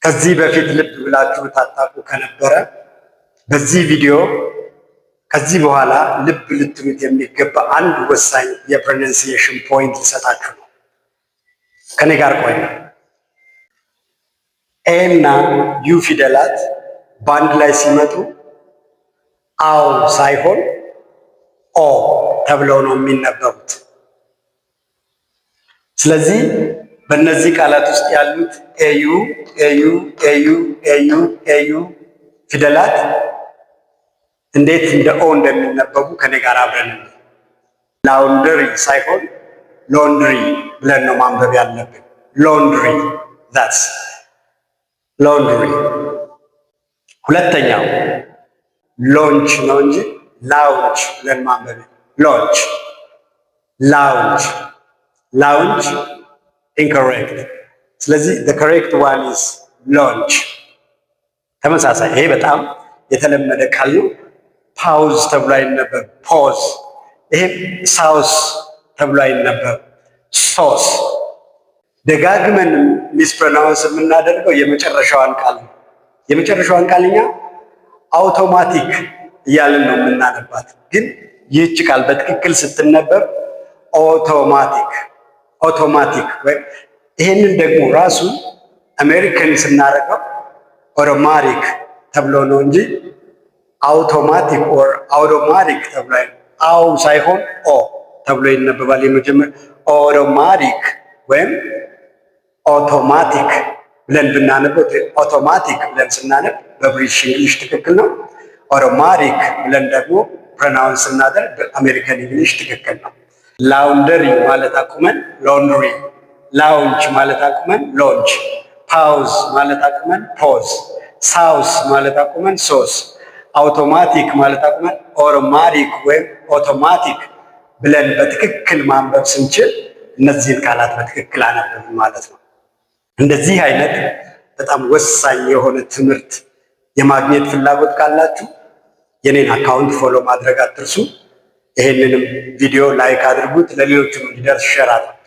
ከዚህ በፊት ልብ ብላችሁ ታጣቁ ከነበረ በዚህ ቪዲዮ ከዚህ በኋላ ልብ ልትሉት የሚገባ አንድ ወሳኝ የፕሮናንሲዬሽን ፖይንት ልሰጣችሁ ነው። ከኔ ጋር ቆዩ። ኤ እና ዩ ፊደላት በአንድ ላይ ሲመጡ አው ሳይሆን ኦ ተብለው ነው የሚነበቡት። ስለዚህ በእነዚህ ቃላት ውስጥ ያሉት ኤዩ ኤዩ ኤዩ ኤዩ ኤዩ ፊደላት እንዴት እንደ ኦ እንደሚነበቡ ከኔ ጋር አብረን ላውንደሪ ሳይሆን ሎንድሪ ብለን ነው ማንበብ ያለብን። ሎንድሪ ዛትስ ሎንድሪ። ሁለተኛው ሎንች ነው እንጂ ላውንች ብለን ማንበብ ሎንች ላውንች ላውንች ኢንኮሬክት። ስለዚህ the correct one is launch። ተመሳሳይ ይሄ በጣም የተለመደ ቃል ነው። ፓውዝ ተብሎ አይነበብ ፖዝ። ይሄም ሳውስ ተብሎ አይነበብ ሶስ። ደጋግመን ሚስፕሮናውንስ የምናደርገው የመጨረሻዋን ቃል ነው። የመጨረሻዋን ቃል እኛ አውቶማቲክ እያልን ነው የምናነባት፣ ግን ይህች ቃል በትክክል ስትነበብ ኦቶማቲክ ኦቶማቲክ። ይሄንን ደግሞ ራሱ አሜሪካን ስናደርገው ኦቶማቲክ ተብሎ ነው እንጂ አውቶማቲክ ኦር አውቶማቲክ ተብሎ አው ሳይሆን ኦ ተብሎ ይነበባል። የመጀመሪያ ኦቶማቲክ ወይም ኦቶማቲክ ብለን ብናነበው ኦቶማቲክ ብለን ስናነብ በብሪቲሽ እንግሊሽ ትክክል ነው። ኦቶማቲክ ብለን ደግሞ ፕሮናውንስ ስናደርግ በአሜሪካን እንግሊሽ ትክክል ነው። ላውንደሪ ማለት አቁመን ሎንድሪ፣ ላውንች ማለት አቁመን ሎንች፣ ፓውዝ ማለት አቁመን ፖዝ፣ ሳውስ ማለት አቁመን ሶስ፣ አውቶማቲክ ማለት አቁመን ኦቶማቲክ ወይም ኦቶማቲክ ብለን በትክክል ማንበብ ስንችል እነዚህን ቃላት በትክክል አነበብን ማለት ነው። እንደዚህ አይነት በጣም ወሳኝ የሆነ ትምህርት የማግኘት ፍላጎት ካላችሁ የኔን አካውንት ፎሎ ማድረግ አትርሱ። ይሄንንም ቪዲዮ ላይክ አድርጉት፣ ለሌሎችም እንዲደርስ ሼር አድርጉት።